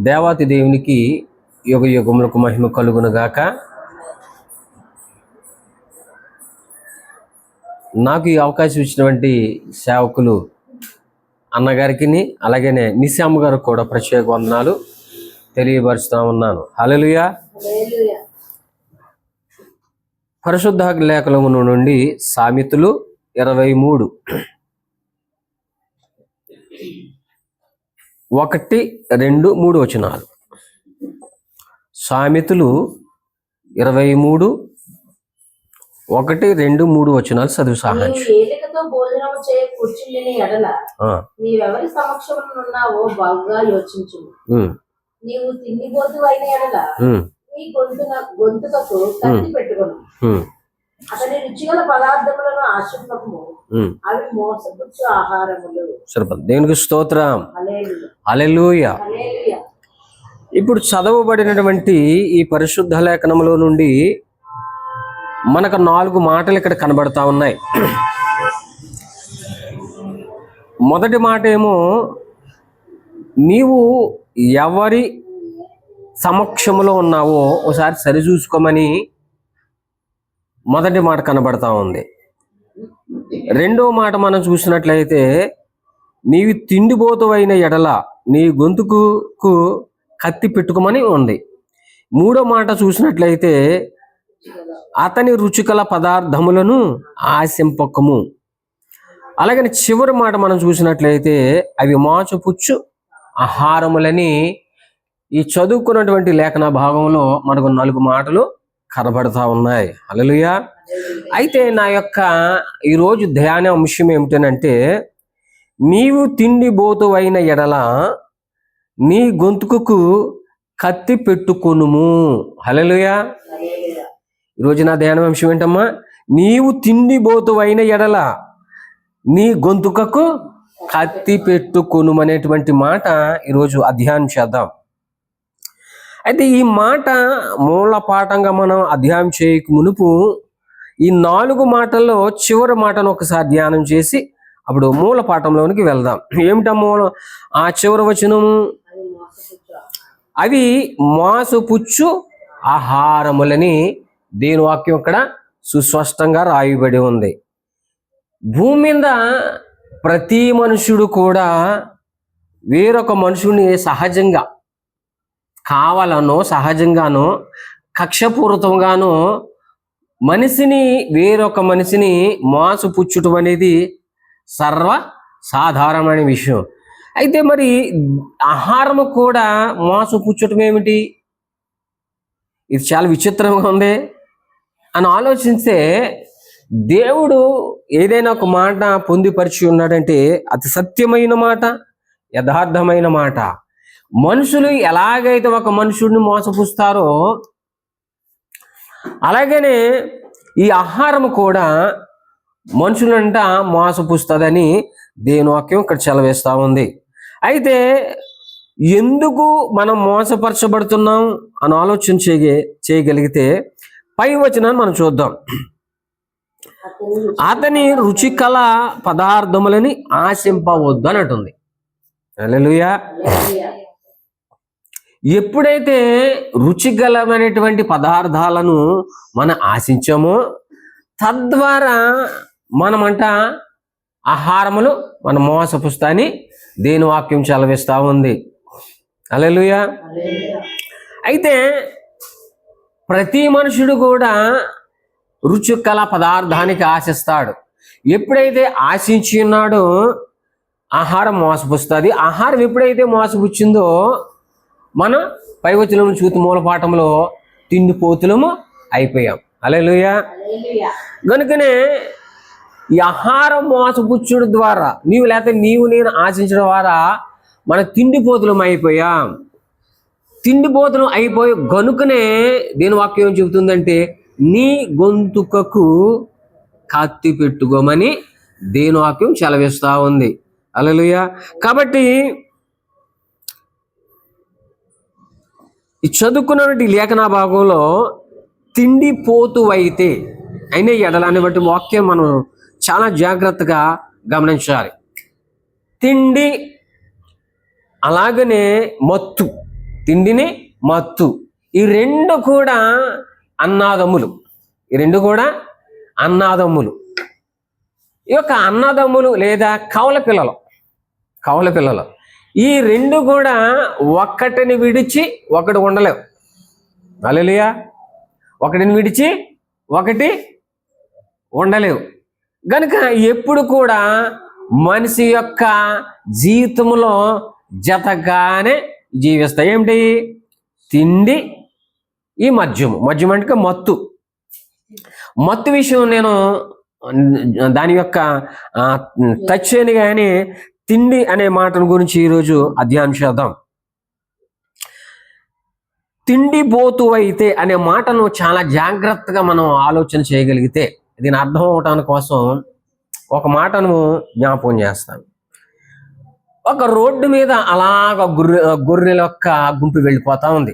దేవాతి దేవునికి యుగ యుగములకు మహిమ కలుగునుగాక. నాకు ఈ అవకాశం ఇచ్చినటువంటి సేవకులు అన్నగారికి అలాగనే నిశామ్మ గారు కూడా ప్రత్యేక వందనాలు తెలియపరుస్తూ ఉన్నాను. హల్లెలూయా. పరిశుద్ధ లేఖనము నుండి సామెతలు 23 1, 2, 3 వచనాలు. సామెతలు 23 1, 2, 3 వచనాలు చదువు సహాయం. భోజనము చేయ కూర్చుండిన ఎడల నీవెవరి సమక్షమునున్నావో బాగుగా యోచించుము. నీవు తిండిపోతు అయిన ఎడల నీ గొంతుకకు కత్తి పెట్టుకొను. అతని రుచిగల పదార్థములను ఆశింపకము, అవి మోసపుచ్చు ఆహారములు. దేవునికి స్తోత్రం. హల్లెలూయా. ఇప్పుడు చదవబడినటువంటి ఈ పరిశుద్ధ లేఖనములో నుండి మనకు 4 మాటలు ఇక్కడ కనబడతా ఉన్నాయి. మొదటి మాట ఏమో, నీవు ఎవరి సమక్షంలో ఉన్నావో ఒకసారి సరిచూసుకోమని మొదటి మాట కనబడతా ఉంది. రెండో మాట మనం చూసినట్లయితే, నీవి తిండిపోతువైన ఎడల నీ గొంతుకు కత్తి పెట్టుకోమని ఉంది. మూడో మాట చూసినట్లయితే, అతని రుచికల పదార్థములను ఆశింపకము. అలాగని చివరి మాట మనం చూసినట్లయితే, అవి మోసపుచ్చు ఆహారములని ఈ చదువుకున్నటువంటి లేఖన భాగంలో మనకు 4 మాటలు కనబడతా ఉన్నాయి. హల్లెలూయా. అయితే నా యొక్క ఈరోజు ధ్యాన అంశం ఏమిటనంటే, నీవు తిండిపోతువైన ఎడల నీ గొంతుకు కత్తి పెట్టుకొనుము. హల్లెలూయా. ఈరోజు నా ధ్యానం అంశం ఏంటమ్మా? నీవు తిండిపోతువైన ఎడల నీ గొంతుకకు కత్తి పెట్టుకొను అనేటువంటి మాట ఈరోజు అధ్యయనం చేద్దాం. అయితే ఈ మాట మూల పాఠంగా మనం అధ్యయనం చేయక మునుపు ఈ 4 మాటల్లో చివరి మాటను ఒకసారి ధ్యానం చేసి అప్పుడు మూల పాఠంలోనికి వెళ్దాం. ఏమిటమ్మో ఆ చివరి వచనము? అవి మోసపుచ్చు ఆహారములని దేని వాక్యం ఇక్కడ సుస్పష్టంగా రాయబడి ఉంది. భూమి మీద ప్రతి మనుషుడు కూడా వేరొక మనుషుని సహజంగా కావాలనో సహజంగానో కక్షపూరితంగానో మనిషిని వేరొక మనిషిని మోసపుచ్చటం అనేది సర్వసాధారణమైన విషయం. అయితే మరి ఆహారము కూడా మోసపుచ్చటం ఏమిటి? ఇది చాలా విచిత్రంగా ఉంది అని ఆలోచిస్తే, దేవుడు ఏదైనా ఒక మాట పొందిపరిచి ఉన్నాడంటే అది సత్యమైన మాట, యథార్థమైన మాట. మనుషులు ఎలాగైతే ఒక మనుషుడిని మోసపుస్తారో అలాగనే ఈ ఆహారం కూడా మనుషులంట మోసపుస్తుందని దేవుని వాక్యం ఇక్కడ సెలవిస్తూ ఉంది. అయితే ఎందుకు మనం మోసపరచబడుతున్నాం అని ఆలోచన చేయగలిగితే పై వచనాన్ని మనం చూద్దాం. అతని రుచికల పదార్థములని ఆశింపవద్దు అని అంటుంది. హల్లెలూయా. ఎప్పుడైతే రుచిగలమైనటువంటి పదార్థాలను మనం ఆశించామో తద్వారా మనమంట ఆహారములు మనం మోసపుస్తాని దేని వాక్యం చలవిస్తూ ఉంది. హల్లెలూయా. అయితే ప్రతి మనుషుడు కూడా రుచికల పదార్థానికి ఆశిస్తాడు. ఎప్పుడైతే ఆశించి ఉన్నాడో ఆహారం మోసపుస్తుంది. ఆహారం ఎప్పుడైతే మోసపుచ్చిందో మనం పైవచనం చూతి మూలపాఠంలో తిండిపోతులము అయిపోయాం. హల్లెలూయా. కనుకనే ఈ ఆహారం మోసపుచ్చుడు ద్వారా లేకపోతే నేను ఆశించడం ద్వారా మన తిండిపోతులం అయిపోయాం. తిండిపోతులం అయిపోయి గనుకనే దీని వాక్యం చెబుతుందంటే, నీ గొంతుకకు కత్తి పెట్టుకోమని దేని వాక్యం సెలవిస్తూ ఉంది. హల్లెలూయా. కాబట్టి ఈ చదువుకున్నటువంటి లేఖన భాగంలో తిండిపోతువైతే అయిన ఎడలని బట్టి వాక్యం మనం చాలా జాగ్రత్తగా గమనించాలి. తిండి అలాగనే మత్తు తిండిని మత్తు. ఈ రెండు కూడా అన్నాదమ్ములు. ఈ రెండు కూడా అన్నాదమ్ములు. ఈ యొక్క అన్నదమ్ములు లేదా కవల పిల్లలు ఈ రెండు కూడా ఒక్కటిని విడిచి ఒకటి ఉండలేవు. హల్లెలూయా. ఒకటిని విడిచి ఒకటి ఉండలేవు. కనుక ఎప్పుడు కూడా మనిషి యొక్క జీవితంలో జతగానే జీవిస్తాయి. ఏమిటి? తిండి, ఈ మద్యము అంటే మత్తు విషయం నేను దాని యొక్క టచ్ చేయను, కానీ తిండి అనే మాటను గురించి ఈరోజు అధ్యయనం చేద్దాం. తిండిపోతు అయితే అనే మాటను చాలా జాగ్రత్తగా మనం ఆలోచన చేయగలిగితే దీని అర్థం అవటానికి కోసం ఒక మాటను జ్ఞాపకం చేస్తాను. ఒక రోడ్డు మీద అలాగ గొర్రెల యొక్క గుంపు వెళ్ళిపోతా ఉంది.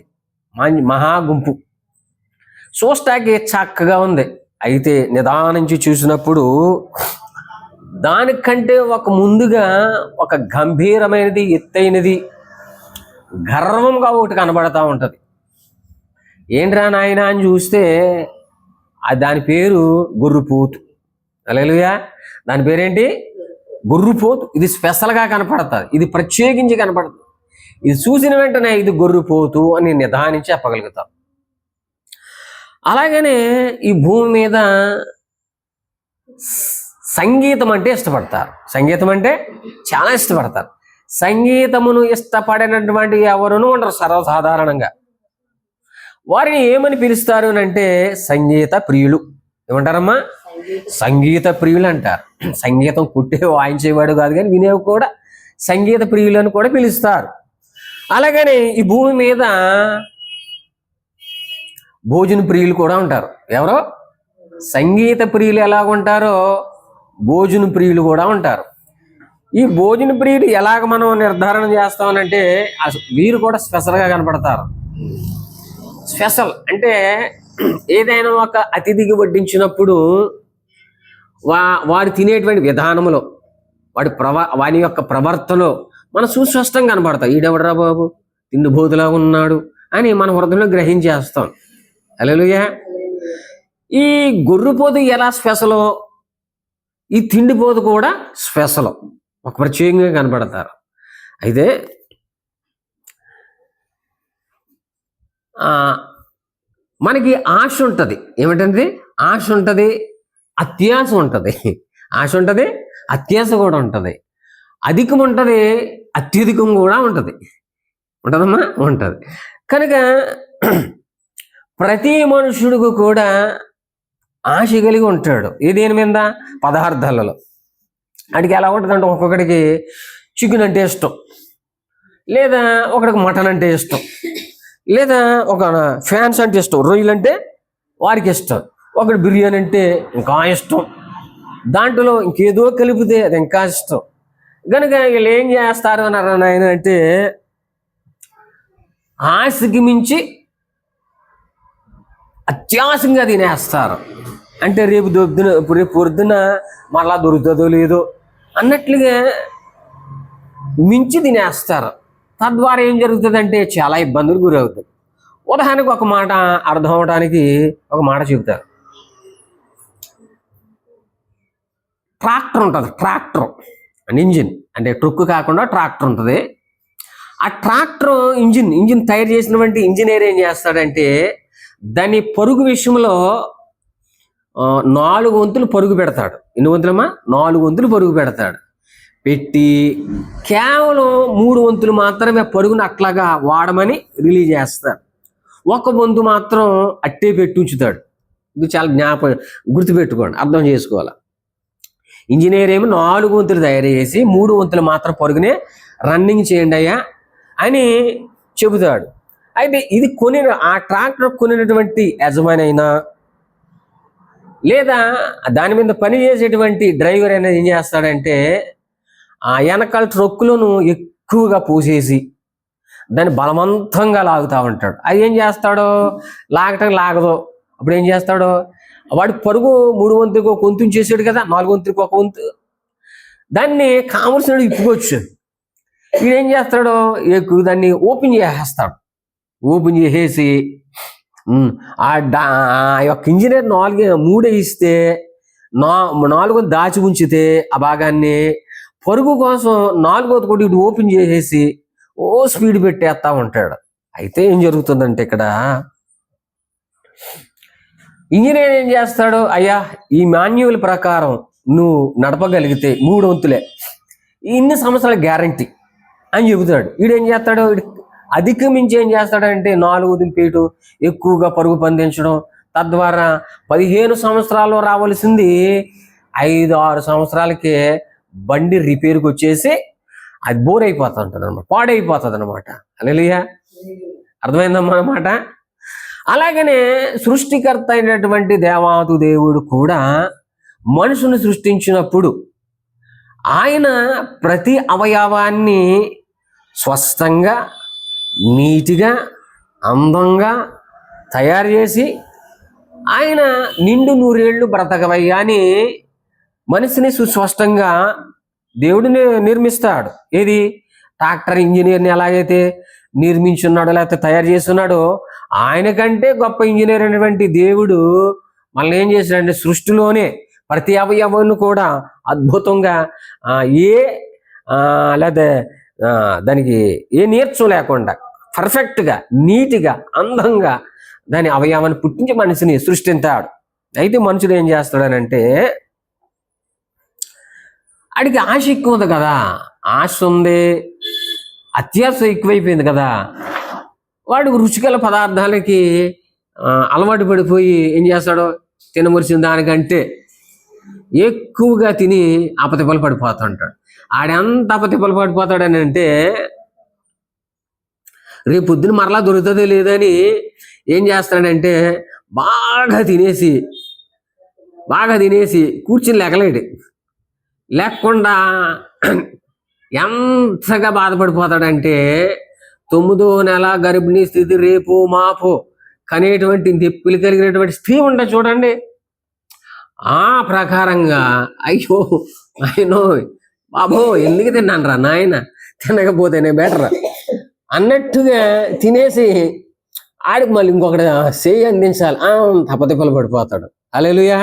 మహా గుంపు చూస్తాకి చక్కగా ఉంది. అయితే నిదానించి చూసినప్పుడు దానికంటే ఒక ముందుగా ఒక గంభీరమైనది, ఎత్తైనది, గర్వంగా ఒకటి కనబడతా ఉంటుంది. ఏంట్రా నాయన అని చూస్తే దాని పేరు గొర్రెపోతు. హల్లెలూయా. దాని పేరేంటి? గొర్రెపోతు. ఇది స్పెషల్గా కనపడుతుంది, ఇది ప్రత్యేకించి కనపడుతుంది. ఇది చూసిన వెంటనే ఇది గొర్రెపోతు అని నిదానించి చెప్పగలుగుతాం. అలాగనే ఈ భూమి మీద సంగీతం అంటే ఇష్టపడతారు. సంగీతం అంటే చాలా ఇష్టపడతారు. సంగీతమును ఇష్టపడినటువంటి ఎవరునూ ఉండరు సర్వసాధారణంగా. వారిని ఏమని పిలుస్తారు అంటే సంగీత ప్రియులు. ఏమంటారమ్మా? సంగీత ప్రియులు అంటారు. సంగీతం కుట్టే వాయించేవాడు కాదు, కానీ వినేవి కూడా సంగీత ప్రియులు అని కూడా పిలుస్తారు. అలాగనే ఈ భూమి మీద భోజన ప్రియులు కూడా ఉంటారు. ఎవరో సంగీత ప్రియులు ఎలాగ ఉంటారో భోజన ప్రియులు కూడా ఉంటారు. ఈ భోజన ప్రియులు ఎలాగ మనం నిర్ధారణ చేస్తామనంటే వీరు కూడా స్పెషల్గా కనపడతారు. స్పెషల్ అంటే ఏదైనా ఒక అతిథికి వడ్డించినప్పుడు వాడు తినేటువంటి విధానంలో వాని యొక్క ప్రవర్తనలో మన సుస్పష్టంగా కనపడతాం. ఈడెవడరా బాబు తిండిబోతులా ఉన్నాడు అని మన హృదయంలో గ్రహించేస్తాం. హల్లెలూయా. ఈ గొర్రెపోతు ఎలా స్పెషలో ఈ తిండిపోతు కూడా స్పెషల్, ఒక ప్రత్యేకంగా కనపడతారు. అయితే మనకి ఆశ ఉంటుంది. ఏమిటంటే ఆశ ఉంటుంది, అత్యాశ ఉంటుంది. ఆశ ఉంటుంది, అత్యాశ కూడా ఉంటుంది. అధికం ఉంటుంది, అత్యధికం కూడా ఉంటుంది. ఉంటుందమ్మా? ఉంటుంది. కనుక ప్రతి మనుషుడికి కూడా ఆశ కలిగి ఉంటాడు. దేని మీద? పదార్థాలలో. వాడికి ఎలా ఉంటుందంటే ఒక్కొక్కడికి చికెన్ అంటే ఇష్టం, లేదా ఒకడికి మటన్ అంటే ఇష్టం, లేదా ఒక ఫ్యాన్స్ అంటే ఇష్టం, రొయ్యలు అంటే వారికి ఇష్టం, ఒకటి బిర్యానీ అంటే ఇంకా ఇష్టం, దాంట్లో ఇంకేదో కలిపితే అది ఇంకా ఇష్టం. కనుక వీళ్ళు ఏం చేస్తారు అన్నారు ఆయన అంటే ఆశకి మించి అత్యాశంగా తినేస్తారు. అంటే రేపు పొద్దున మళ్ళా దొరుకుతుందో లేదో అన్నట్లుగా మించి తినేస్తారు. తద్వారా ఏం జరుగుతుందంటే చాలా ఇబ్బందులు గురవుతుంది. ఉదాహరణకు ఒక మాట అర్థం అవడానికి ఒక మాట చెబుతారు. ట్రాక్టర్ ఉంటుంది. ట్రాక్టర్ అంటే ఇంజిన్, అంటే ట్రక్ కాకుండా ట్రాక్టర్ ఉంటుంది. ఆ ట్రాక్టర్ ఇంజిన్ తయారు చేసినటువంటి ఇంజనీర్ ఏం చేస్తాడంటే దాని పరుగు విషయంలో 4 వంతులు పరుగు పెడతాడు. ఎన్ని వంతులమ్మా? 4 వంతులు పరుగు పెడతాడు. పెట్టి కేవలం 3 వంతులు మాత్రమే పరుగును అట్లాగా వాడమని రిలీజ్ చేస్తాడు. 1 వంతు మాత్రం అట్టే పెట్టి ఉంచుతాడు. ఇది చాలా గుర్తుపెట్టుకోండి, అర్థం చేసుకోవాలి. ఇంజనీర్ ఏమో 4 వంతులు తయారు చేసి 3 వంతులు మాత్రం పరుగునే రన్నింగ్ చేయండి అయ్యా అని చెబుతాడు. అయితే ఇది ఆ ట్రాక్టర్ కొనినటువంటి యజమాని అయినా లేదా దాని మీద పని చేసేటువంటి డ్రైవర్ అనేది ఏం చేస్తాడంటే ఆ వెనకాల ట్రక్కులను ఎక్కువగా పోసేసి దాన్ని బలవంతంగా లాగుతూ ఉంటాడు. అది ఏం చేస్తాడో లాగదో అప్పుడు ఏం చేస్తాడో వాడు పరుగు 3 వంతులకు ఒక వంతు చేసాడు కదా, 4 వంతులకు ఒక వంతు, దాన్ని కావలసినట్టు ఇప్పుకోవచ్చు. వీడు ఏం చేస్తాడో దాన్ని ఓపెన్ చేసేస్తాడు. ఓపెన్ చేసేసి ఆ యొక్క ఇంజనీర్ 3 ఇస్తే 4 దాచి ఉంచితే ఆ భాగాన్ని పరుగు కోసం 4వ కూడా ఇటు ఓపెన్ చేసేసి స్పీడ్ పెట్టేస్తా ఉంటాడు. అయితే ఏం జరుగుతుందంటే ఇక్కడ ఇంజనీర్ ఏం చేస్తాడు, అయ్యా ఈ మాన్యువల్ ప్రకారం నువ్వు నడపగలిగితే 3 వంతులే ఇన్ని సంవత్సరాల గ్యారంటీ అని చెబుతాడు. వీడేం చేస్తాడు, అధిగమించి ఏం చేస్తాడంటే 4 దింపేయటం, ఎక్కువగా పరుగు పందించడం, తద్వారా 15 సంవత్సరాల్లో రావాల్సింది 5-6 సంవత్సరాలకే బండి రిపేర్కి వచ్చేసి అది బోర్ అయిపోతుంటుంది అనమాట, పాడైపోతుంది అనమాట. హల్లెలూయా, అర్థమైందమ్మా అన్నమాట. అలాగనే సృష్టికర్త అయినటువంటి దేవాది దేవుడు కూడా మనుషుని సృష్టించినప్పుడు ఆయన ప్రతి అవయవాన్ని స్వస్థంగా, నీటిగా, అందంగా తయారు చేసి ఆయన నిండు 100 ఏళ్ళు బ్రతకవయ్యా అని మనిషిని సుస్పష్టంగా దేవుడిని నిర్మిస్తాడు. ఏది ట్రాక్టర్ ఇంజనీర్ని ఎలాగైతే నిర్మించున్నాడో లేకపోతే తయారు చేస్తున్నాడో ఆయన కంటే గొప్ప ఇంజనీర్ అయినటువంటి దేవుడు మనల్ని ఏం చేశాడంటే సృష్టిలోనే ప్రతి అవయవాన్ని కూడా అద్భుతంగా లేదా దానికి ఏ నీర్చం లేకుండా పర్ఫెక్ట్గా, నీట్గా, అందంగా దాని అవయవాన్ని పుట్టించి మనిషిని సృష్టించాడు. అయితే మనుషుడు ఏం చేస్తాడనంటే ఆడికి ఆశ ఎక్కువ ఉంది కదా, ఆశ ఉంది, అత్యాశ ఎక్కువైపోయింది కదా, వాడు రుచికల పదార్థాలకి అలవాటు పడిపోయి ఏం చేస్తాడో తినమరిచిన దానికంటే ఎక్కువగా తిని అపతిపలు పడిపోతూ ఉంటాడు. ఆడెంత అపతిపలు పడిపోతాడని అంటే రేపు పొద్దున మరలా దొరుకుతుందో లేదని ఏం చేస్తాడంటే బాగా తినేసి కూర్చుని లేకలేడు, లేకుండా ఎంతగా బాధపడిపోతాడంటే 9వ నెల గర్భిణీ స్థితి రేపు మాపు కనేటువంటి నొప్పులు కలిగినటువంటి స్త్రీ ఉంటుంది చూడండి, ఆ ప్రకారంగా అయ్యో అయ్యో బాబో ఎందుకు తిన్నాను రా నాయన, తినకపోతేనే బెటర్ అన్నట్టుగా తినేసి ఆడికి మళ్ళీ ఇంకొకటి చేయి అందించాలి, తప్పతిప్పలు పడిపోతాడు. హల్లెలూయా.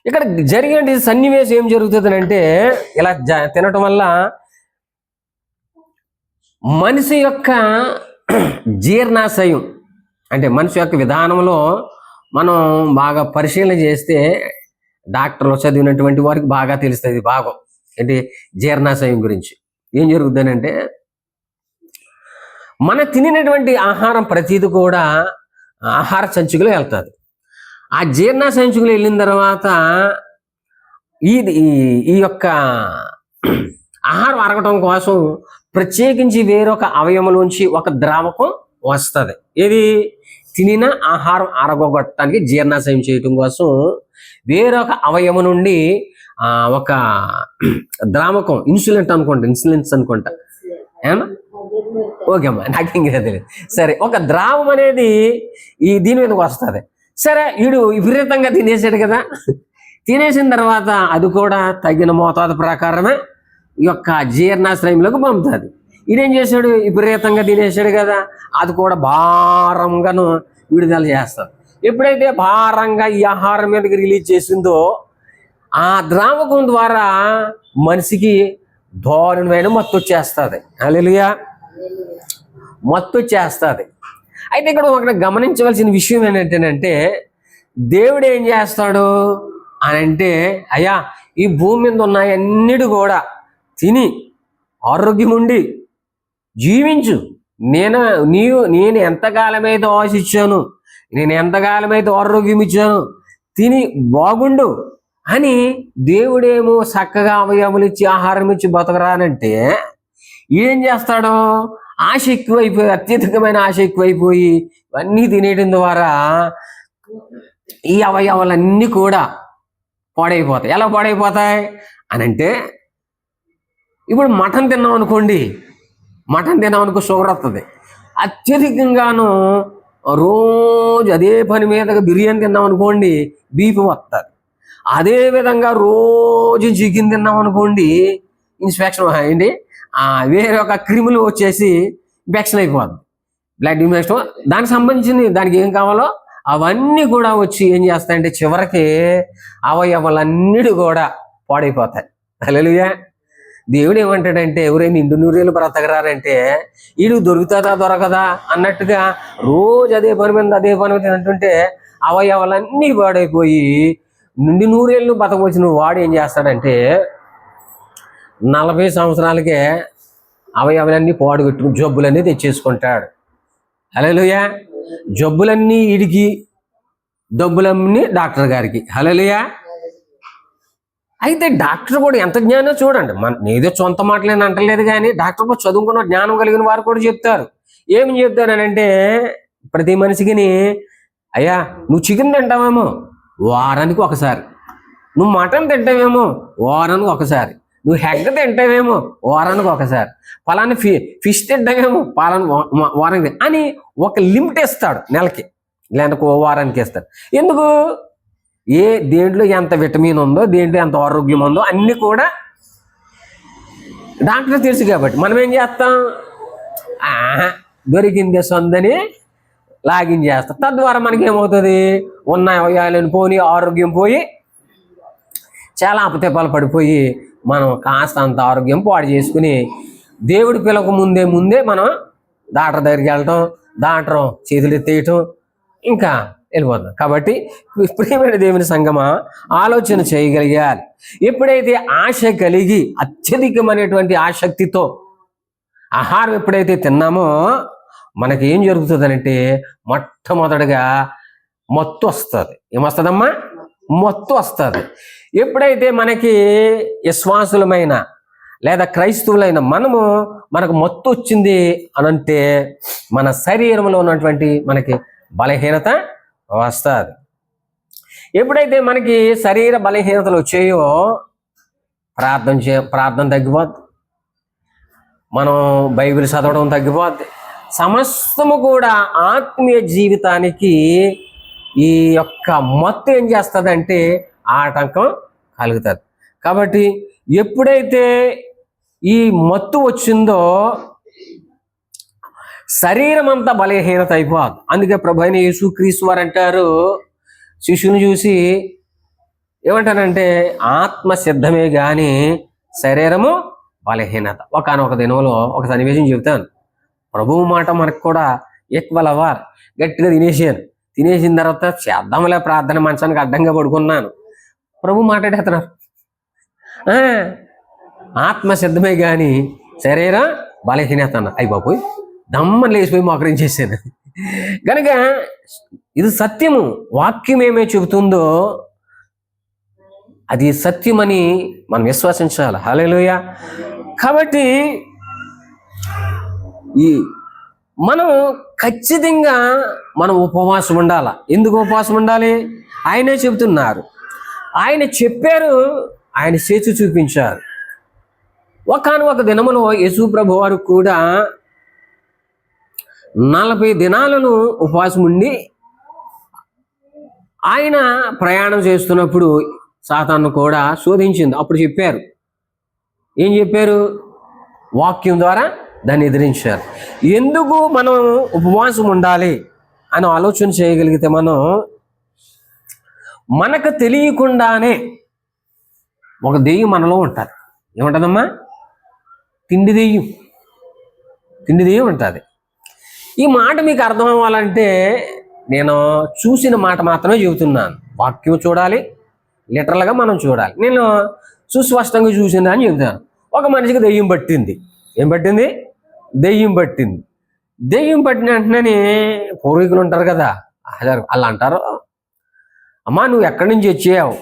ఇక్కడ జరిగే సన్నివేశం ఏం జరుగుతుంది అంటే ఇలా తినటం వల్ల మనిషి యొక్క జీర్ణాశయం అంటే మనిషి యొక్క విధానంలో మనం బాగా పరిశీలన చేస్తే డాక్టర్లు చదివినటువంటి వారికి బాగా తెలుస్తుంది భాగం ఏంటి జీర్ణాశయం గురించి. ఏం జరుగుతుంది అంటే మన తినేటువంటి ఆహారం ప్రతిది కూడా ఆహార సంచికలో వెళ్తుంది. ఆ జీర్ణ సంచికలు వెళ్ళిన తర్వాత ఈ యొక్క ఆహారం అరగటం కోసం ప్రత్యేకించి వేరొక అవయవంలోంచి ఒక ద్రావకం వస్తుంది. ఏది తినిన ఆహారం అరగొట్టడానికి జీర్ణాశయం చేయటం కోసం వేరొక అవయవం నుండి ఒక ద్రావకం ఇన్సులిన్స్ అనుకుంటా ఏమన్నా ఓకే అమ్మా నాకేం తెలియదు. సరే, ఒక ద్రావం అనేది దీని మీదకి వస్తుంది. సరే, వీడు విపరీతంగా తినేసాడు కదా, తినేసిన తర్వాత అది కూడా తగిన మోతాదు ప్రకారమే ఈ యొక్క జీర్ణాశ్రయంలోకి పంపుతుంది. ఈడేం చేశాడు, విపరీతంగా తినేసాడు కదా, అది కూడా భారంగాను విడుదల చేస్తాడు. ఎప్పుడైతే భారంగా ఈ ఆహారం మీదకి రిలీజ్ చేసిందో ఆ ద్రావకం ద్వారా మనిషికి దారుణమైన మత్తు వచ్చేస్తుంది. హల్లెలూయా, మత్తు వచ్చేస్తుంది. అయితే ఇక్కడ ఒకటి గమనించవలసిన విషయం ఏంటంటే దేవుడు ఏం చేస్తాడు అని అంటే, అయ్యా ఈ భూమి మీద ఉన్నాయన్నిటి కూడా తిని ఆరోగ్యం ఉండి జీవించు, నేను ఎంతకాలమైతే ఆశించాను, నేను ఎంతకాలమైతే ఆరోగ్యం ఇచ్చాను, తిని బాగుండు అని దేవుడేమో చక్కగా అవయములు ఇచ్చి ఆహారం ఇచ్చి బతకరానంటే ఏం చేస్తాడో ఆశ ఎక్కువైపోయి, అత్యధికమైన ఆశ ఎక్కువైపోయి ఇవన్నీ తినేయడం ద్వారా ఈ అవయవాలన్నీ కూడా పాడైపోతాయి. ఎలా పాడైపోతాయి అని అంటే, ఇప్పుడు మటన్ తిన్నాం అనుకోండి, షుగర్ వస్తుంది. అత్యధికంగాను రోజు అదే పని మీద బిర్యానీ తిన్నాం అనుకోండి బీపీ వస్తుంది. అదేవిధంగా రోజు చికెన్ తిన్నాం అనుకోండి ఇన్స్పెక్షన్ ఏంటి వేరే ఒక క్రిములు వచ్చేసి ఇన్ఫెక్షన్ అయిపోద్ది. బ్లడ్ ఇన్ఫెక్షన్, దానికి సంబంధించింది దానికి ఏం కావాలో అవన్నీ కూడా వచ్చి ఏం చేస్తాయంటే చివరికి అవయవాలన్నిటి కూడా పాడైపోతాయి. హల్లెలూయా. దేవుడు ఏమంటాడంటే ఎవరైనా 200 బ్రతకరారంటే వీడు దొరుకుతుందా దొరకదా అన్నట్టుగా రోజు అదే పని మీద అంటుంటే అవయవాలన్నీ పాడైపోయి 100 బతకొచ్చిన వాడు ఏం చేస్తాడంటే 40 సంవత్సరాలకే అవయవాలన్నీ పాడుగొట్టుకుని జబ్బులన్నీ తెచ్చేసుకుంటాడు. హల్లెలూయా. జబ్బులన్నీ ఈడికి, డబ్బులన్నీ డాక్టర్ గారికి. హల్లెలూయా. అయితే డాక్టర్ కూడా ఎంత జ్ఞానం చూడండి, ఏదో సొంత మాటలేని అంటలేదు కానీ డాక్టర్ కూడా చదువుకున్న జ్ఞానం కలిగిన వారు కూడా చెప్తారు. ఏమి చెప్తారనంటే ప్రతి మనిషికి, అయ్యా నువ్వు చికెన్ తింటావేమో వారానికి ఒకసారి, నువ్వు మటన్ తింటావేమో వారానికి ఒకసారి, నువ్వు హెగ్ తింటావేమో వారానికి ఒకసారి, పలానా ఫిష్ తింటావేమో వారానికి అని ఒక లిమిట్ ఇస్తాడు నెలకి, లేదంటే వారానికి ఇస్తాడు. ఎందుకు? దేంట్లో ఎంత విటమిన్ ఉందో, దేంట్లో ఎంత ఆరోగ్యం ఉందో అన్నీ కూడా డాక్టర్ తెలుసు. కాబట్టి మనం ఏం చేస్తాం, దొరికిందే సొందని లాగిన్ చేస్తాం. తద్వారా మనకి ఏమవుతుంది, ఉన్న అవయాలను పోయి ఆరోగ్యం పోయి చాలా అపతెపాలు పడిపోయి మనం కాస్త అంత ఆరోగ్యం పాడు చేసుకుని దేవుడి పిల్లక ముందే మనం డాక్టర్ దగ్గరికి వెళ్ళటం, డాక్టర్ చేతులు ఎత్తేయటం, ఇంకా వెళ్ళిపోతాం. కాబట్టి ప్రియమైన దేవుని సంగమా ఆలోచన చేయగలిగాలి. ఎప్పుడైతే ఆశ కలిగి అత్యధికమైనటువంటి ఆసక్తితో ఆహారం ఎప్పుడైతే తిన్నామో మనకి ఏం జరుగుతుందనంటే మొట్టమొదటిగా మత్తు వస్తుంది. ఏమొస్తుందమ్మా? మత్తు వస్తుంది. ఎప్పుడైతే మనకి విశ్వాసులమైన లేదా క్రైస్తవులైన మనకు మత్తు వచ్చింది అనంటే మన శరీరంలో ఉన్నటువంటి మనకి బలహీనత వస్తుంది. ఎప్పుడైతే మనకి శరీర బలహీనతలు వచ్చాయో ప్రార్థన తగ్గిపోద్ది, మనం బైబిల్ చదవడం తగ్గిపోద్ది, సమస్తము కూడా ఆత్మీయ జీవితానికి ఈ యొక్క మత్తు ఏం చేస్తుందంటే ఆటంకం కలుగుతుంది. కాబట్టి ఎప్పుడైతే ఈ మత్తు వచ్చిందో శరీరం అంతా బలహీనత అయిపోదు. అందుకే ప్రభు అయిన యేసుక్రీస్తు వారు అంటారు, శిష్యుని చూసి ఏమంటారంటే ఆత్మ సిద్ధమే కానీ శరీరము బలహీనత. ఒకనొక దినంలో ఒక సన్నివేశం చెబుతాను. ప్రభువు మాట మనకు కూడా ఈక్వల్ అవ్వాలి. గట్టిగా తినేసిన తర్వాత చేద్దాంలే ప్రార్థన, మంచానికి అడ్డంగా పడుకున్నాను. ప్రభు మాట్లాడేస్తున్నారు, ఆత్మ సిద్ధమే కానీ శరీరం బలహీనత అన్న. అయ్యి బాబోయ్, దమ్మని లేచిపోయి మోకరించేసాను. కనుక ఇది సత్యము. వాక్యం ఏమే చెబుతుందో అది సత్యమని మనం విశ్వసించాలి. హల్లెలూయా. కాబట్టి మనం ఖచ్చితంగా మనం ఉపవాసం ఉండాలి. ఎందుకు ఉపవాసం ఉండాలి? ఆయనే చెబుతున్నారు, ఆయన చెప్పారు, ఆయన చేసి చూపించారు. ఒకానొక దినములో యేసు ప్రభు వారు కూడా 40 దినాలను ఉపవాసం ఉండి ఆయన ప్రయాణం చేస్తున్నప్పుడు సాతాను కూడా శోధించింది. అప్పుడు చెప్పారు, ఏం చెప్పారు? వాక్యం ద్వారా దాన్ని ఎదిరించారు. ఎందుకు మనం ఉపవాసం ఉండాలి అని ఆలోచన చేయగలిగితే మనకు తెలియకుండానే ఒక దెయ్యం మనలో ఉంటుంది. ఏముంటుందమ్మా? తిండి దెయ్యం ఉంటుంది. ఈ మాట మీకు అర్థం అవ్వాలంటే నేను చూసిన మాట మాత్రమే చెబుతున్నాను. వాక్యం చూడాలి, లిటరల్గా మనం చూడాలి. నేను సుస్పష్టంగా చూసిందా అని చెబుతాను. ఒక మనిషికి దెయ్యం పట్టింది. ఏం పట్టింది? దెయ్యం పట్టింది. దెయ్యం పట్టిన వెంటనే పూర్వీకులు ఉంటారు కదా, వాళ్ళు అంటారు, అమ్మా నువ్వు ఎక్కడి నుంచి వచ్చావు,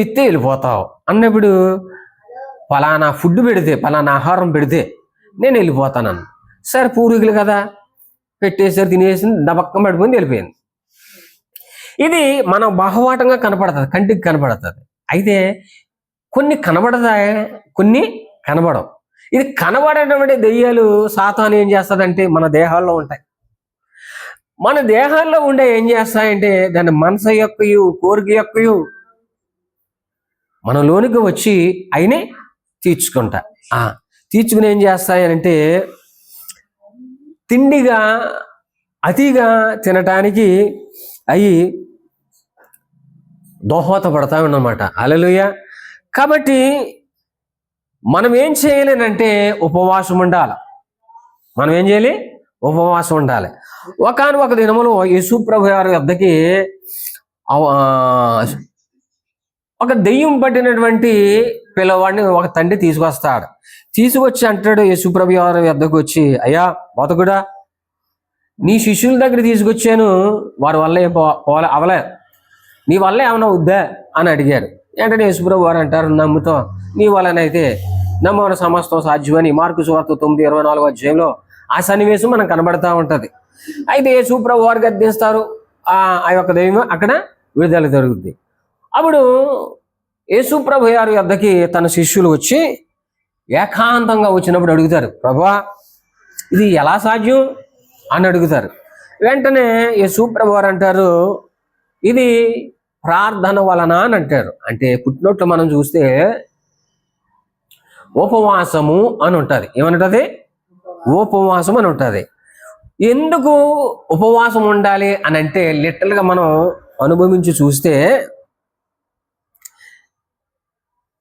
ఇస్తే వెళ్ళిపోతావు అన్నప్పుడు ఫలానా ఫుడ్ పెడితే, ఫలానా ఆహారం పెడితే నేను వెళ్ళిపోతానన్న. సరే పూర్వీకులు కదా, పెట్టేసారు, తినేసి దబక్కం పడిపోయింది, వెళ్ళిపోయింది. ఇది మనం బాహవాటంగా కనపడుతుంది, కంటికి కనపడుతుంది. అయితే కొన్ని కనబడతాయి, కొన్ని కనబడవు. ఇది కనబడేటువంటి దెయ్యాలు సాతాను ఏం చేస్తుందంటే మన దేహాల్లో ఉంటాయి. మన దేహాల్లో ఉండే ఏం చేస్తాయంటే దాని మనసు యొక్కయు కోరిక యొక్కయు మన లోనికి వచ్చి అయినే తీర్చుకుంటా. తీర్చుకుని ఏం చేస్తాయంటే తిండిగా అతిగా తినటానికి అవి దోహదపడతా ఉన్నమాట. హల్లెలూయా. కాబట్టి మనం ఏం చేయాలంటే ఉపవాసం ఉండాలి. మనం ఏం చేయాలి? ఉపవాసం ఉండాలి. ఒకానొక దినములో యేసు ప్రభు వారి వద్దకి ఒక దెయ్యం పట్టినటువంటి పిల్లవాడిని ఒక తండ్రి తీసుకొస్తాడు. తీసుకొచ్చి అంటాడు యేసు ప్రభు వారి వద్దకు వచ్చి, అయ్యా బోధకుడా, నీ శిష్యుల దగ్గర తీసుకొచ్చాను, వారి వల్ల ఏం అవలే, నీ వల్ల ఏమైనా వద్దా అని అడిగారు. వెంటనే యేసుప్రభు వారు అంటారు, నమ్ముతో నీ వలనైతే నమ్మన సమస్తం సాధ్యమని మార్కు సువార్త 9:24 అధ్యాయంలో ఆ సన్నివేశం మనకు కనబడతా ఉంటది. అయితే యేసుప్రభు వారు గద్దిస్తారు, ఆ యొక్క దైవం అక్కడ విడుదల జరుగుద్ది. అప్పుడు యేసుప్రభు వారి వద్దకి తన శిష్యులు వచ్చి ఏకాంతంగా వచ్చినప్పుడు అడుగుతారు, ప్రభువా ఇది ఎలా సాధ్యం అని అడుగుతారు. వెంటనే యేసుప్రభు వారు అంటారు, ఇది ప్రార్థన వలన అని అంటారు. అంటే పుట్టినట్లు మనం చూస్తే ఉపవాసము అని ఉంటుంది. ఏమనుంటుంది? ఉపవాసం అని ఉంటుంది. ఎందుకు ఉపవాసం ఉండాలి అని అంటే లిటరల్గా మనం అనుభవించి చూస్తే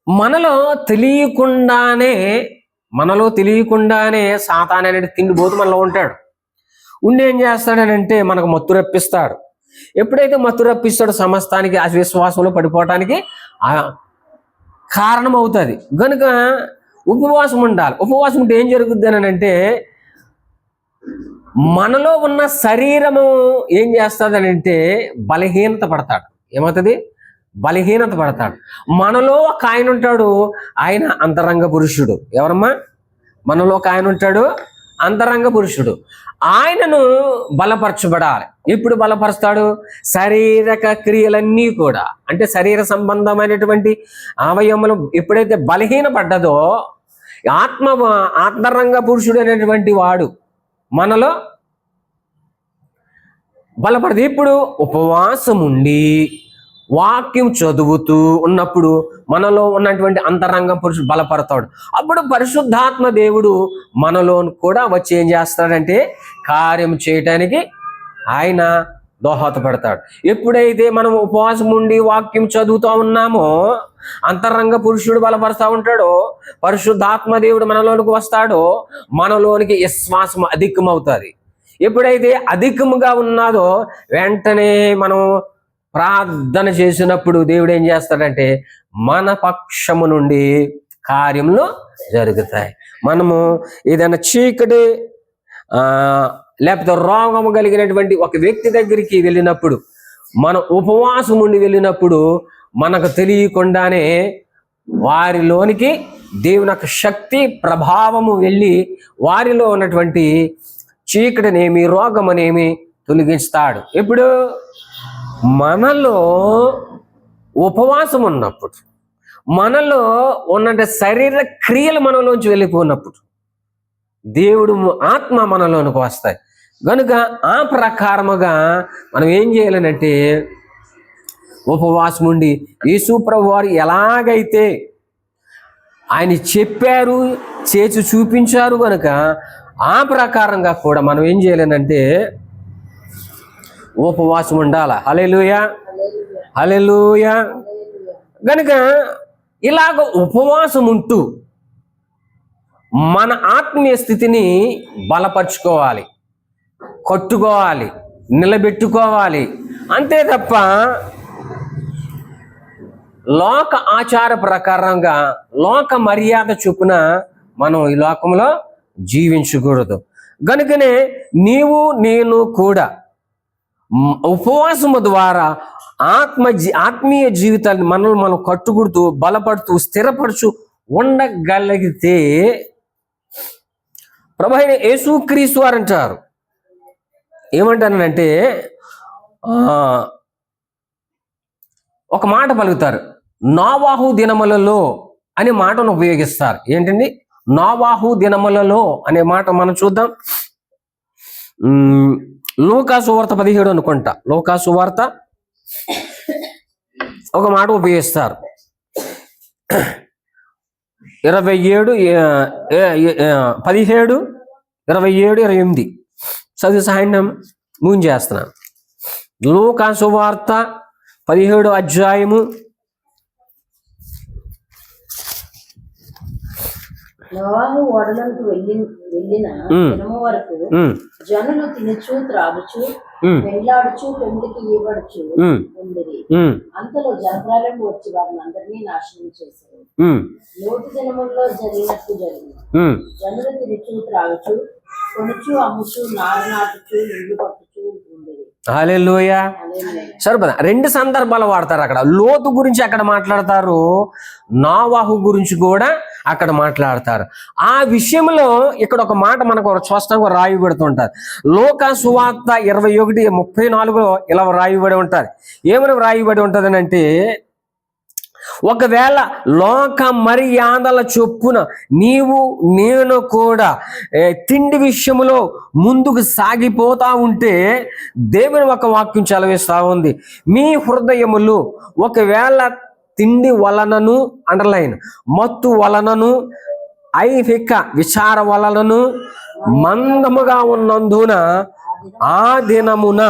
మనలో తెలియకుండానే సాతాను అనేది తిండిపోతూ మనలో ఉంటాడు. ఉండి ఏం చేస్తాడనంటే మనకు మత్తు రప్పిస్తాడు. ఎప్పుడైతే మత్తు రప్పిస్తాడో సమస్తానికి అవిశ్వాసంలో పడిపోవటానికి కారణం అవుతుంది. కనుక ఉపవాసం ఉండాలి. ఉపవాసం ఉంటే ఏం జరుగుద్ది అని అంటే మనలో ఉన్న శరీరము ఏం చేస్తుంది అని అంటే బలహీనత పడతాడు. ఏమవుతుంది? బలహీనత పడతాడు. మనలో ఒక ఆయన ఉంటాడు, ఆయన అంతరంగ పురుషుడు. ఎవరమ్మా? మనలో ఒక ఆయన ఉంటాడు, అంతరంగ పురుషుడు. ఆయనను బలపరచబడాలి. ఎప్పుడు బలపరుస్తాడు? శారీరక క్రియలన్నీ కూడా, అంటే శరీర సంబంధమైనటువంటి అవయవములు ఎప్పుడైతే బలహీనపడ్డదో ఆత్మరంగ పురుషుడు అనేటువంటి వాడు మనలో బలపడదు. ఇప్పుడు ఉపవాసం ఉండి వాక్యం చదువుతూ ఉన్నప్పుడు మనలో ఉన్నటువంటి అంతరంగ పురుషుడు బలపడతాడు. అప్పుడు పరిశుద్ధాత్మ దేవుడు మనలో కూడా వచ్చి ఏం చేస్తాడంటే కార్యం చేయటానికి ఆయన దోహదపడతాడు. ఎప్పుడైతే మనం ఉపవాసం ఉండి వాక్యం చదువుతూ ఉన్నామో అంతరంగ పురుషుడు బలపరుస్తూ ఉంటాడో, పరిశుద్ధాత్మ దేవుడు మనలోనికి వస్తాడో, మనలోనికి విశ్వాసం అధికమవుతుంది. ఎప్పుడైతే అధికముగా ఉన్నదో వెంటనే మనం ప్రార్థన చేసినప్పుడు దేవుడు ఏం చేస్తాడంటే మన పక్షము నుండి కార్యములు జరుగుతాయి. మనము ఏదైనా చీకటి లేకపోతే రోగము కలిగినటువంటి ఒక వ్యక్తి దగ్గరికి వెళ్ళినప్పుడు, మనం ఉపవాసం ఉండి వెళ్ళినప్పుడు మనకు తెలియకుండానే వారిలోనికి దేవుని యొక్క శక్తి ప్రభావము వెళ్ళి వారిలో ఉన్నటువంటి చీకటినేమి రోగమనేమి తొలగిస్తాడు. ఇప్పుడు మనలో ఉపవాసం ఉన్నప్పుడు, మనలో ఉన్న శరీర క్రియలు మనలోంచి వెళ్ళిపోయినప్పుడు దేవుడు ఆత్మ మనలోనికి వస్తాయి. కనుక ఆ ప్రకారముగా మనం ఏం చేయాలనంటే ఉపవాసం ఉండి యేసు ప్రభువు వారు ఎలాగైతే ఆయన చెప్పారు, చేసి చూపించారు, కనుక ఆ ప్రకారంగా కూడా మనం ఏం చేయాలనంటే ఉపవాసం ఉండాలి. హల్లెలూయా, హల్లెలూయా. కనుక ఇలాగ ఉపవాసం ఉంటూ మన ఆత్మీయ స్థితిని బలపరుచుకోవాలి, కట్టుకోవాలి, నిలబెట్టుకోవాలి. అంతే తప్ప లోక ఆచార ప్రకారంగా లోక మర్యాద చొప్పున మనం ఈ లోకంలో జీవించకూడదు. కనుకనే నీవు నేను కూడా ఉపవాసము ద్వారా ఆత్మీయ జీవితాన్ని మనం కట్టుకుడుతూ బలపడుతూ స్థిరపరచు ఉండగలిగితే ప్రభు అయిన యేసుక్రీస్తు వారు అంటారు, ఏమంటానంటే ఒక మాట పలుకుతారు, నోవాహు దినములలో అనే మాటను ఉపయోగిస్తారు. ఏంటండి నోవాహు దినములలో అనే మాట మనం చూద్దాం. లూకా సువార్త 17 అనుకుంటా. లూకా సువార్త ఒక మాట ఉపయోగిస్తారు, 17, 27, 28. చదువు సహాయం ముగించేస్తున్నాను. లూకా సువార్త 17వ అధ్యాయము నోవాహు ఓడలోకి వెళ్ళిన దినము వరకు జనులు తినుచు త్రాగుచు వెళ్ళాడుచు పెండికి ఈవడుచు ఉండేది. అంతలో జలప్రలయం వచ్చి వారిని అందరినీ నాశనం చేశారు. లోతు దినముల్లో జరిగినట్టు జరిగింది. జనులు తినుచు త్రాగుచు కొనుచు అమ్ముచు నారు నాటుచు ఇల్లు పట్టుచు ఉండేది. హల్లెలూయా. సరిపద 2 సందర్భాలు వాడతారు అక్కడ. లోతు గురించి అక్కడ మాట్లాడతారు, నోవాహు గురించి కూడా అక్కడ మాట్లాడతారు. ఆ విషయంలో ఇక్కడ ఒక మాట మనకు స్పష్టంగా రాయబడుతుంటారు. లూకా సువార్త 21:34 ఇలా రాయబడి ఉంటుంది. ఏమని రాయబడి ఉంటుంది అంటే, ఒకవేళ లోక మర్యాదల చొప్పున నీవు నేను కూడా తిండి విషయంలో ముందుకు సాగిపోతా ఉంటే దేవుని ఒక వాక్యం చదివిస్తా ఉంది. మీ హృదయములు ఒకవేళ తిండి వలనను, అండర్లైన్, మత్తు వలనను, ఐహిక విచార వలనను మందముగా ఉన్నందున ఆ దినమున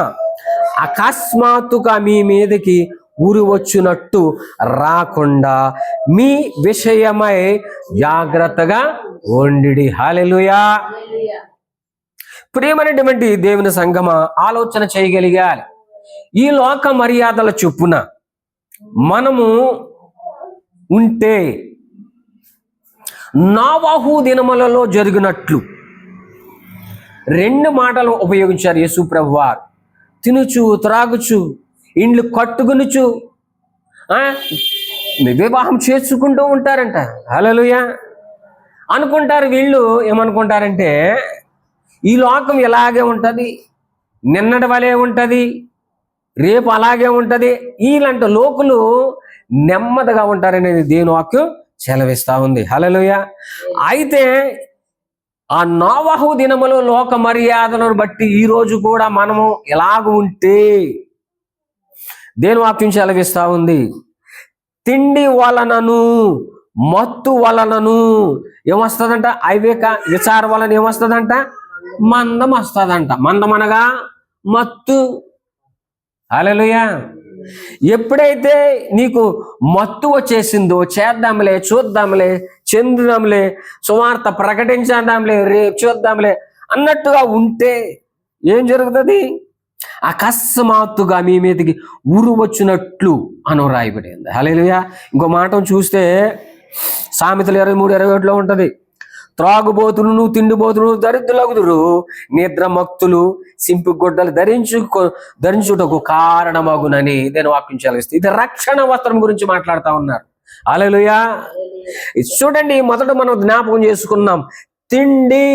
అకస్మాత్తుగా మీ మీదకి ఊరి వచ్చినట్టు రాకుండా మీ విషయమై జాగ్రత్తగా ఉండిడి. హల్లెలూయా. ప్రియమైనటువంటి దేవుని సంగమ, ఆలోచన చేయగలిగాలి. ఈ లోక మర్యాదల చొప్పున మనము ఉంటే నోవాహు దినములలో జరిగినట్లు 2 మాటలు ఉపయోగించారు యేసు ప్రభువారు. తినుచు త్రాగుచు ఇండ్లు కట్టుకునుచు వివాహం చేసుకుంటూ ఉంటారంట. హల్లెలూయా. అనుకుంటారు వీళ్ళు, ఏమనుకుంటారంటే ఈ లోకం ఇలాగే ఉంటుంది, నిన్నటి వలే ఉంటుంది, రేపు అలాగే ఉంటుంది. వీళ్ళంట లోకులు నెమ్మదిగా ఉంటారనేది దేవుని వాక్యం సెలవిస్తా ఉంది. హల్లెలూయా. అయితే ఆ నోవాహు దినములో లోక మర్యాదలను బట్టి ఈ రోజు కూడా మనము ఎలాగ ఉంటే దేని వాక్యం సెలవిస్తా ఉంది. తిండి వలనను మత్తు వలనను ఏమొస్తుందంట? ఐవేక విచార వలన ఏమొస్తుందంట? మందం వస్తుందంట. మందం అనగా మత్తు. హల్లెలూయా. ఎప్పుడైతే నీకు మత్తు వచ్చేసిందో, చేద్దాంలే, చూద్దాంలే, చెందుదాంలే, సువార్త ప్రకటించేద్దాంలే, రేపు చూద్దాంలే అన్నట్టుగా ఉంటే ఏం జరుగుతుంది? అకస్మాత్తుగా మీ మీదకి ఊరు వచ్చినట్లు అని రాయబడింది. హల్లెలూయా. ఇంకో మాట చూస్తే సామెతలు 23:21 ఉంటుంది. త్రాగుబోతులను తిండిబోతులు దరిద్రులగుదురు, నిద్రమక్తులు సింపు గుడ్డలు ధరించుటకు కారణమగునని నేను వాక్యం చదివిస్తే ఇది రక్షణ వస్త్రం గురించి మాట్లాడుతూ ఉన్నారు. హల్లెలూయా. చూడండి, మొదట మనం జ్ఞాపకం చేసుకున్నాం, తిండి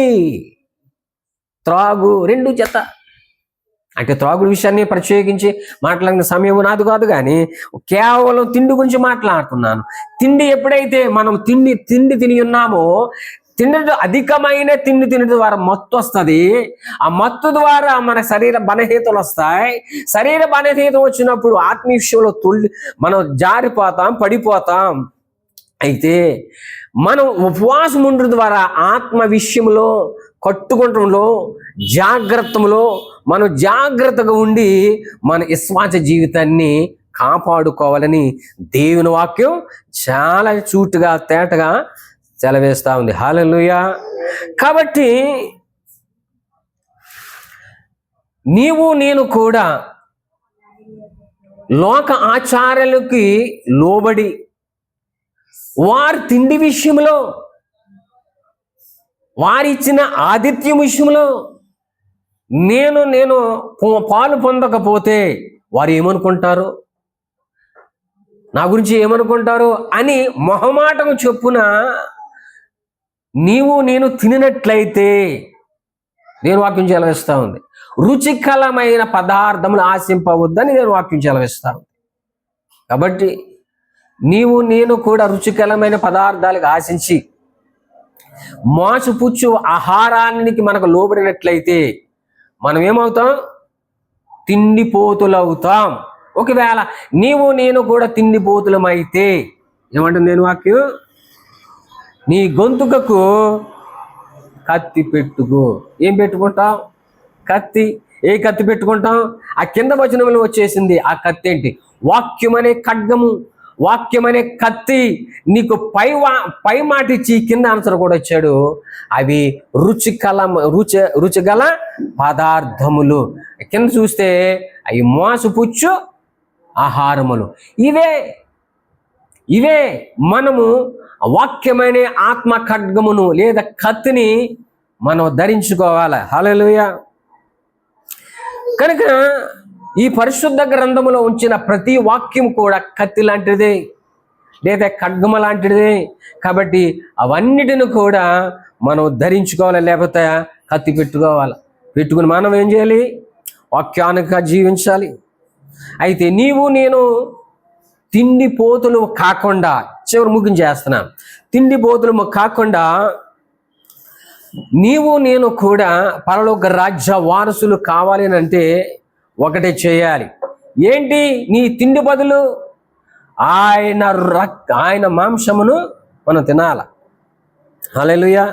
త్రాగు 2 జత. అంటే త్రాగుడు విషయాన్ని ప్రత్యేకించి మాట్లాడిన సమయం నాది కాదు, కానీ కేవలం తిండి గురించి మాట్లాడుతున్నాను. తిండి ఎప్పుడైతే మనం తిండి తిని ఉన్నామో, తిండి అధికమైన తిండి తినడం ద్వారా మత్తు వస్తుంది. ఆ మత్తు ద్వారా మన శరీర బలహీనతలు వస్తాయి. శరీర బలహీనత వచ్చినప్పుడు ఆత్మీయ విషయంలో మనం జారిపోతాం, పడిపోతాం. అయితే మనం ఉపవాసం ఉండడం ద్వారా ఆత్మ విషయంలో, కట్టుకుంటంలో, జాగ్రత్తలో మనం జాగ్రత్తగా ఉండి మన విశ్వాస జీవితాన్ని కాపాడుకోవాలని దేవుని వాక్యం చాలా చూటుగా తేటగా సెలవేస్తా ఉంది. హల్లెలూయా. కాబట్టి నీవు నేను కూడా లోక ఆచారాలకి లోబడి వారి తిండి విషయంలో, వారిచ్చిన ఆతిథ్యం విషయంలో నేను పాలు పొందకపోతే వారు ఏమనుకుంటారు, నా గురించి ఏమనుకుంటారు అని మొహమాటం చొప్పున నీవు నేను తినట్లయితే నేను వాక్యం చెలవిస్తా ఉంది. రుచికరమైన పదార్థములు ఆశింపవద్దని నేను వాక్యం చెలవిస్తా ఉంది. కాబట్టి నీవు నేను కూడా రుచికరమైన పదార్థాలకు ఆశించి మోసపుచ్చు ఆహారానికి మనకు లోబడినట్లయితే మనం ఏమవుతాం? తిండిపోతులవుతాం. ఒకవేళ నీవు నేను కూడా తిండిపోతులమైతే ఏమంటుంది నేను వాక్యం? నీ గొంతుకకు కత్తి పెట్టుకో. ఏం పెట్టుకుంటావు? కత్తి. ఏ కత్తి పెట్టుకుంటాం? ఆ కింద వచనంలో వచ్చేసింది. ఆ కత్తి ఏంటి? వాక్యం అనే ఖడ్గము, వాక్యం అనే కత్తి. నీకు పై మాట ఇచ్చి కింద ఆన్సర్ కూడా వచ్చాడు. అవి రుచిగల పదార్థములు. కింద చూస్తే అవి మోసపుచ్చు ఆహారములు. ఇవే మనము వాక్యమైన ఆత్మ ఖడ్గమును లేదా కత్తిని మనం ధరించుకోవాలి. హల్లెలూయా. కనుక ఈ పరిశుద్ధ గ్రంథములో ఉంచిన ప్రతి వాక్యం కూడా కత్తి లాంటిదే లేదా ఖడ్గమ లాంటిదే. కాబట్టి అవన్నిటిని కూడా మనం ధరించుకోవాలి, లేకపోతే కత్తి పెట్టుకుని మనం ఏం చేయాలి? వాక్యానుగా జీవించాలి. అయితే నీవు నేను తిండిపోతులు కాకుండా, చివరి ముగించేస్తున్నాం, తిండిపోతులు కాకుండా నీవు నేను కూడా పరలోక రాజ్య వారసులు కావాలి అంటే ఒకటే చేయాలి. ఏంటి? నీ తిండి బదులు ఆయన మాంసమును మనం తినాల. హల్లెలూయా.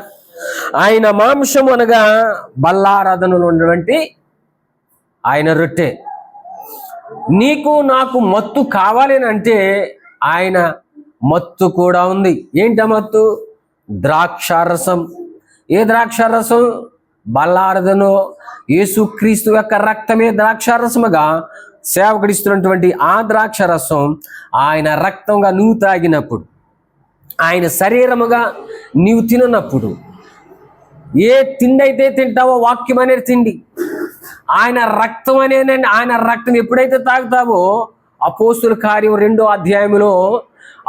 ఆయన మాంసము అనగా బల్లారాధనలు ఉన్నటువంటి ఆయన రొట్టె. నీకు నాకు మత్తు కావాలి అంటే ఆయన మత్తు కూడా ఉంది. ఏంట మత్తు? ద్రాక్షారసం. ఏ ద్రాక్షారసం? బల్లారదను యేసుక్రీస్తు యొక్క రక్తమే ద్రాక్షారసముగా సేవకుడిస్తున్నటువంటి ఆ ద్రాక్షారసం ఆయన రక్తంగా నువ్వు తాగినప్పుడు, ఆయన శరీరముగా నీవు తిననప్పుడు, ఏ తిండి అయితే తింటావో వాక్యం అనేది తిండి, ఆయన రక్తం అనేనండి. ఆయన రక్తం ఎప్పుడైతే తాగుతావో అపోస్తుల కార్యం 2వ అధ్యాయంలో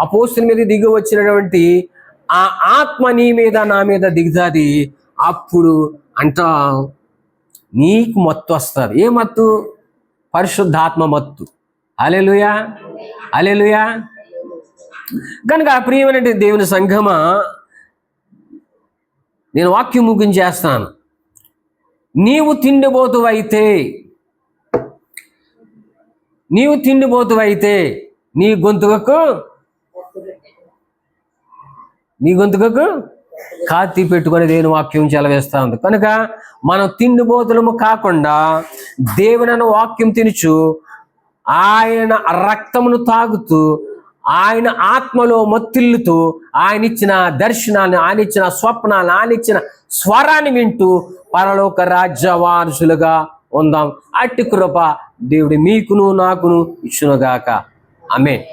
అపోస్తుల మీద దిగి వచ్చినటువంటి ఆ ఆత్మ నీ మీద నా మీద దిగుతుంది. అప్పుడు అంటా నీకు మత్తు వస్తుంది. ఏ మత్తు? పరిశుద్ధాత్మ మత్తు. హల్లెలూయా, హల్లెలూయా. కనుక ప్రియమైన దేవుని సంఘమా, నేను వాక్యం ముగించేస్తాను. నీవు తిండిపోతువైతే నీ గొంతుకకు కాతి పెట్టుకొని దేవుని వాక్యం చెలవేస్తా ఉంది. కనుక మనం తిండిపోతులము కాకుండా దేవుని వాక్యం తినుచు, ఆయన రక్తమును తాగుతూ, ఆయన ఆత్మలో మత్తిల్లుతూ, ఆయన ఇచ్చిన దర్శనాన్ని, ఆయన ఇచ్చిన స్వప్నాన్ని, ఆయన ఇచ్చిన స్వరాన్ని వింటూ పరలోక రాజ్య వారసులుగా ఉందాం. అట్టి కృప దేవుడి మీకును నాకును ఇచ్చునుగాక. ఆమేన్.